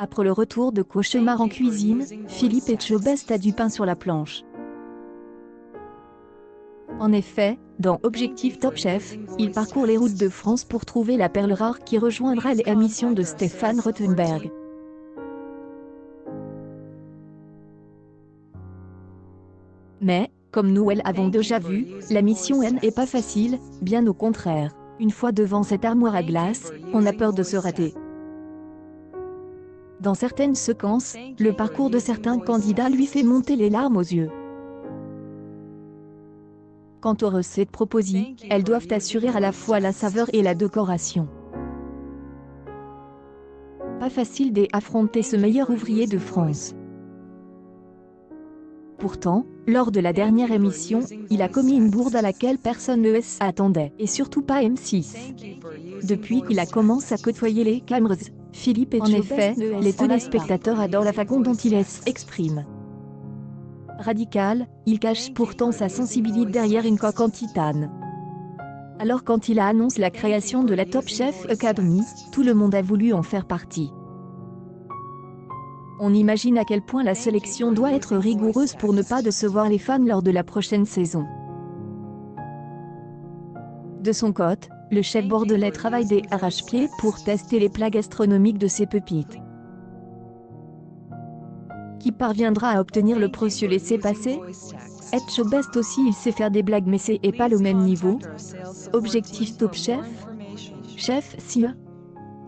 Après le retour de cauchemar en cuisine, Philippe Etchebest a du pain sur la planche. En effet, dans Objectif Top Chef, il parcourt les routes de France pour trouver la perle rare qui rejoindra les émissions de Stéphane Rothenberg. Mais, comme nous l'avons déjà vu, la mission n'est pas facile, bien au contraire. Une fois devant cette armoire à glace, on a peur de se rater. Dans certaines séquences, le parcours de certains candidats lui fait monter les larmes aux yeux. Quant aux recettes proposées, elles doivent assurer à la fois la saveur et la décoration. Pas facile d'affronter ce meilleur ouvrier de France. Pourtant, lors de la dernière émission, il a commis une bourde à laquelle personne ne s'attendait, et surtout pas M6. Depuis qu'il a commencé à côtoyer les cameras, Philippe Etchebest, les téléspectateurs adorent la façon dont il s'exprime. Radical, il cache pourtant sa sensibilité derrière une coque en titane. Alors quand il a annoncé la création de la Top Chef Academy, tout le monde a voulu en faire partie. On imagine à quel point la sélection doit être rigoureuse pour ne pas décevoir les fans lors de la prochaine saison. De son côté, le chef bordelais travaille des arrache-pieds pour tester les plats gastronomiques de ses pépites. Qui parviendra à obtenir le précieux laissez-passer? Etchebest aussi, il sait faire des blagues, mais c'est pas le même niveau. Objectif Top Chef? Chef Sir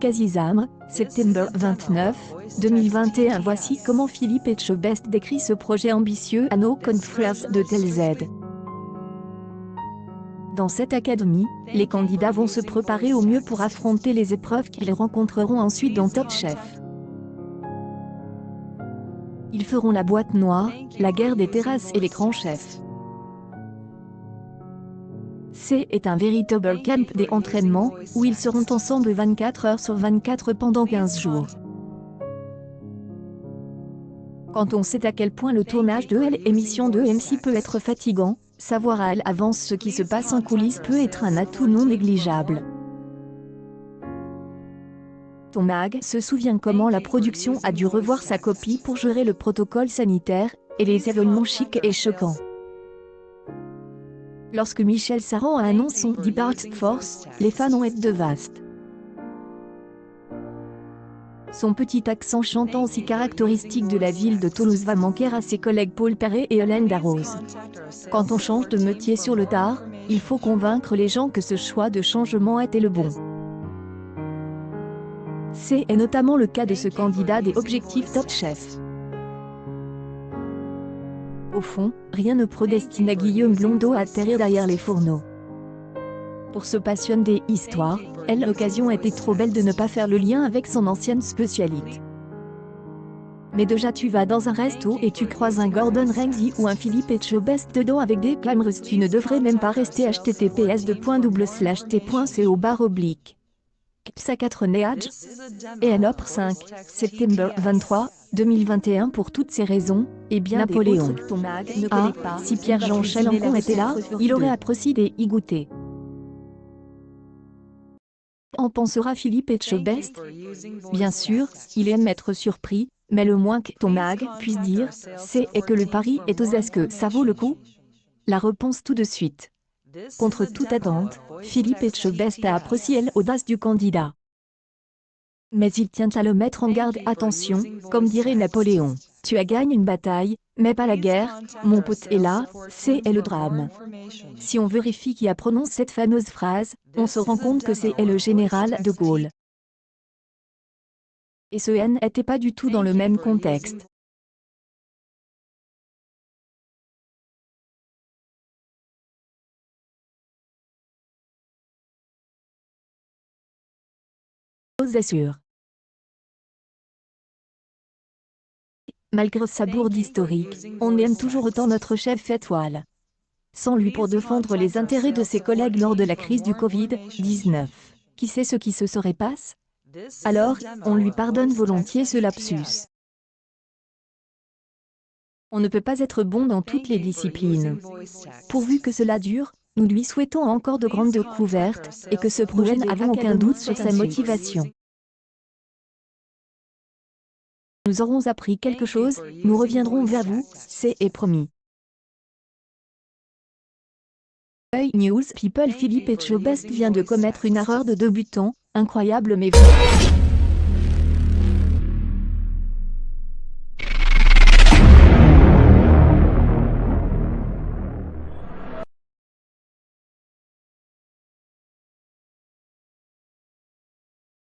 Kazizamre, septembre 29, 2021. Voici comment Philippe Etchebest décrit ce projet ambitieux à nos confrères de TLZ. Dans cette académie, les candidats vont se préparer au mieux pour affronter les épreuves qu'ils rencontreront ensuite dans Top Chef. Ils feront la boîte noire, la guerre des terrasses et les grands chefs. C'est un véritable camp d'entraînement, où ils seront ensemble 24 heures sur 24 pendant 15 jours. Quand on sait à quel point le tournage de l'émission de M6 peut être fatigant, savoir à l'avance ce qui se passe en coulisses peut être un atout non négligeable. Tom Mag se souvient comment la production a dû revoir sa copie pour gérer le protocole sanitaire, et les événements chics et choquants. Lorsque Michel Saran a annoncé son départ Force, les fans ont été dévastés. Son petit accent chantant si caractéristique de la ville de Toulouse va manquer à ses collègues Paul Perret et Hélène Darroze. Quand on change de métier sur le tard, il faut convaincre les gens que ce choix de changement était le bon. C'est notamment le cas de ce candidat des Objectifs Top Chef. Au fond, rien ne prédestine à Guillaume Blondeau à atterrir derrière les fourneaux. Pour ce passionné des histoires, l'occasion était trop belle de ne pas faire le lien avec son ancienne spécialité. Mais déjà tu vas dans un resto et tu croises un Gordon Ramsay ou un Philippe Etchebest dedans avec des cameras, tu ne devrais même pas rester https://t.co/. Psa 4 Neage et Nopre 5, septembre 23, 2021. Pour toutes ces raisons, et bien Napoléon. Si Pierre-Jean Chalancon était là, il aurait apprécié d'y goûter. En pensera Philippe Etchebest? Bien sûr, il aime être surpris, mais le moins que Tom Mag puisse dire, c'est que le pari est aux est-ce que ça vaut le coup? La réponse tout de suite. Contre toute attente, Philippe Etchebest a apprécié l'audace du candidat. Mais il tient à le mettre en garde. Attention, comme dirait Napoléon, tu as gagné une bataille, mais pas la guerre, mon pote. Et là, c'est le drame. Si on vérifie qui a prononcé cette fameuse phrase, on se rend compte que c'est le général de Gaulle. Et ce n'était pas du tout dans le même contexte. J'ose assure. Malgré sa bourde historique, on aime toujours autant notre chef étoile. Sans lui pour défendre les intérêts de ses collègues lors de la crise du Covid-19. Qui sait ce qui se serait passé? Alors, on lui pardonne volontiers ce lapsus. On ne peut pas être bon dans toutes les disciplines. Pourvu que cela dure, nous lui souhaitons encore de grandes découvertes, et que ce projet n'avons aucun doute sur sa motivation. nous aurons appris quelque chose, nous reviendrons vers vous, c'est promis. News People Philippe Etchebest vient de commettre une erreur de débutant, incroyable mais vraie.